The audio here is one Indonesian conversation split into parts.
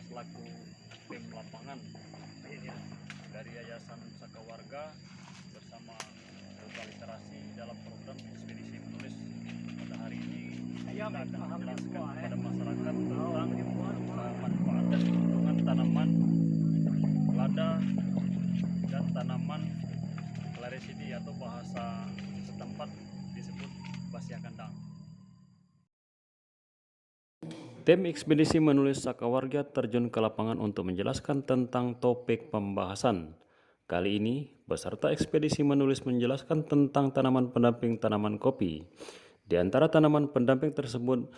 selaku tim lapangan dari Yayasan Pusaka Warga bersama Duta Literasi dalam program ekspedisi menulis. Pada hari ini kita akan menjelaskan kepada masyarakat tentang manfaat dan keuntungan tanaman lada dan tanaman Clarisida atau bahasa setempat disebut Basia Kandang. Tim ekspedisi menulis Saka Warga terjun ke lapangan untuk menjelaskan tentang topik pembahasan. Kali ini, peserta ekspedisi menulis menjelaskan tentang tanaman pendamping tanaman kopi. Di antara tanaman pendamping tersebut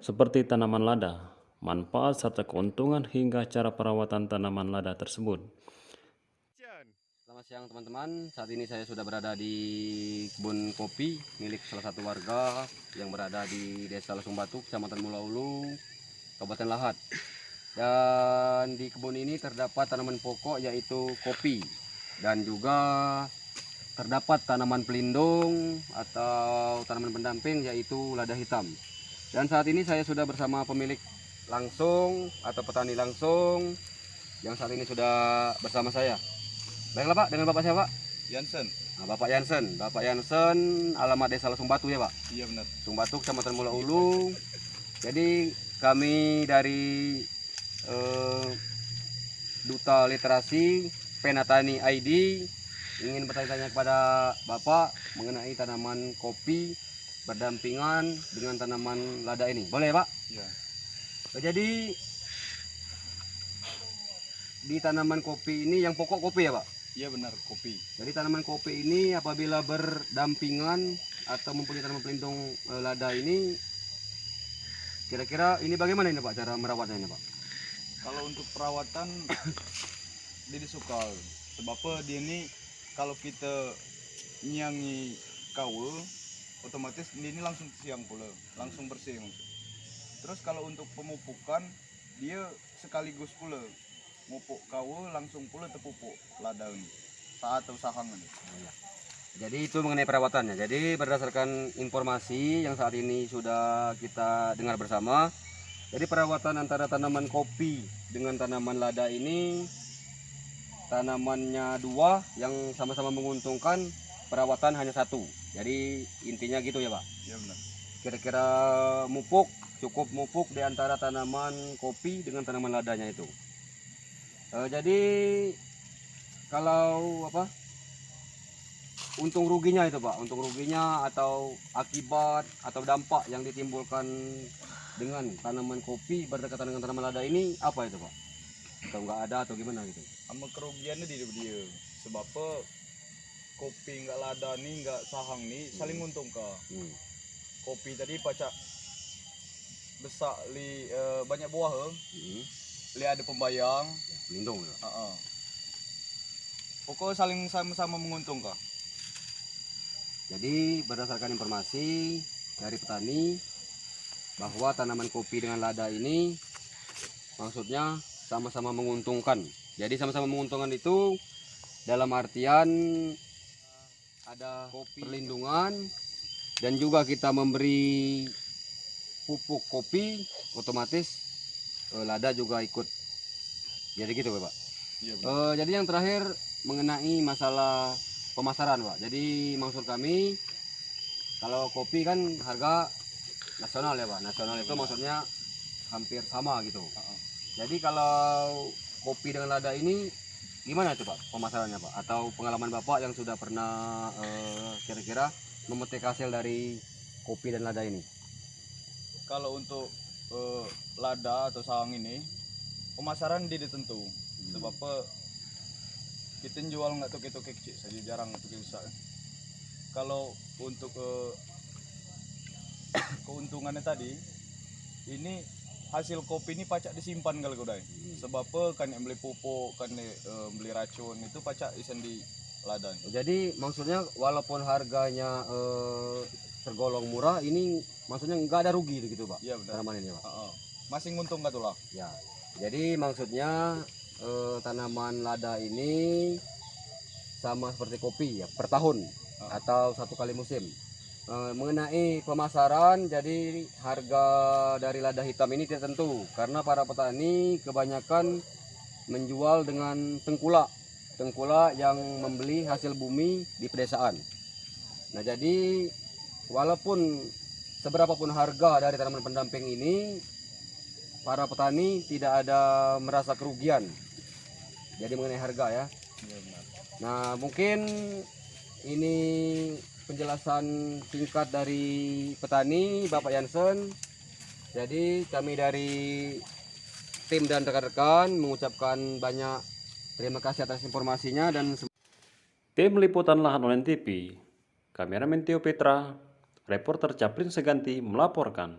seperti tanaman lada, manfaat serta keuntungan hingga cara perawatan tanaman lada tersebut. Selamat siang teman-teman, saat ini saya sudah berada di kebun kopi milik salah satu warga yang berada di Desa Lesung Batu, Kecamatan Mulaulu, Kabupaten Lahat. Dan di kebun ini terdapat tanaman pokok yaitu kopi dan juga terdapat tanaman pelindung atau tanaman pendamping yaitu lada hitam. Dan saat ini saya sudah bersama pemilik langsung atau petani langsung yang saat ini sudah bersama saya. Baiklah Pak, dengan Bapak siapa Pak? Jansen. Nah, Bapak Jansen, alamat Desa Lesung Batu ya Pak? Iya benar. Lesung Batu, Kecamatan Mulaulu. Jadi kami dari Duta Literasi Penatani ID ingin bertanya-tanya kepada Bapak mengenai tanaman kopi berdampingan dengan tanaman lada ini. Boleh Pak? Iya. Jadi di tanaman kopi ini yang pokok kopi ya Pak? Iya benar, kopi. Jadi tanaman kopi ini apabila berdampingan atau mempunyai tanaman pelindung lada ini, kira-kira ini bagaimana ini Pak cara merawatnya ini Pak? Kalau untuk perawatan dia suka sebab dia ini kalau kita nyanyi kaul otomatis ini langsung siang pula, langsung bersih maksud. Terus kalau untuk pemupukan dia sekaligus pula mupuk kaul langsung pula terpupuk lada ini saat usahangan. Jadi itu mengenai perawatannya. Jadi berdasarkan informasi yang saat ini sudah kita dengar bersama, jadi perawatan antara tanaman kopi dengan tanaman lada ini, tanamannya dua yang sama-sama menguntungkan, perawatan hanya satu. Jadi intinya gitu ya Pak? Iya benar. Kira-kira cukup mupuk di antara tanaman kopi dengan tanaman ladanya itu. Jadi kalau untung ruginya itu Pak, untung ruginya atau akibat atau dampak yang ditimbulkan dengan tanaman kopi berdekatan dengan tanaman lada ini apa itu Pak? Atau nggak ada atau gimana gitu? Sama kerugiannya dia sebab kopi nggak lada nih nggak sahang nih saling untung kah. Kopi tadi pacak besar banyak buah li ada pembayang lindung ya? Pokoknya saling sama-sama menguntung kah. Jadi berdasarkan informasi dari petani bahwa tanaman kopi dengan lada ini maksudnya sama-sama menguntungkan. Jadi sama-sama menguntungkan itu dalam artian ada kopi perlindungan dan juga kita memberi pupuk kopi, otomatis lada juga ikut. Jadi gitu Pak. Iya, jadi yang terakhir mengenai masalah pemasaran Pak. Jadi maksud kami kalau kopi kan harga nasional ya Pak. Nasional itu maksudnya hampir sama gitu. Jadi kalau kopi dengan lada ini gimana itu Pak pemasarannya Pak? Atau pengalaman Bapak yang sudah pernah kira-kira memetik hasil dari kopi dan lada ini? Kalau untuk lada atau sawang ini pemasaran dia ditentu sebab kita jual nggak toke-toke kecil saja, jarang toke besar. Kalau untuk keuntungannya tadi ini hasil kopi ini pacak disimpan kalau kudai sebab kan yang beli pupuk kan beli racun itu pacak isen di lada. Jadi maksudnya walaupun harganya tergolong murah ini maksudnya nggak ada rugi gitu Pak? Iya benar. Tanaman ini Pak? Masih untung nggak tuh lah? Ya. Jadi maksudnya tanaman lada ini sama seperti kopi ya per tahun atau satu kali musim. Mengenai pemasaran, jadi harga dari lada hitam ini tidak tentu karena para petani kebanyakan menjual dengan tengkulak yang membeli hasil bumi di pedesaan. Nah, jadi walaupun seberapapun harga dari tanaman pendamping ini, para petani tidak ada merasa kerugian. Jadi mengenai harga ya. Iya, benar. Nah, mungkin ini penjelasan singkat dari petani Bapak Jansen. Jadi kami dari tim dan rekan-rekan mengucapkan banyak terima kasih atas informasinya dan Tim Liputan Lahan Online TV, kameramen Tio Petra, reporter Caplin Seganti melaporkan.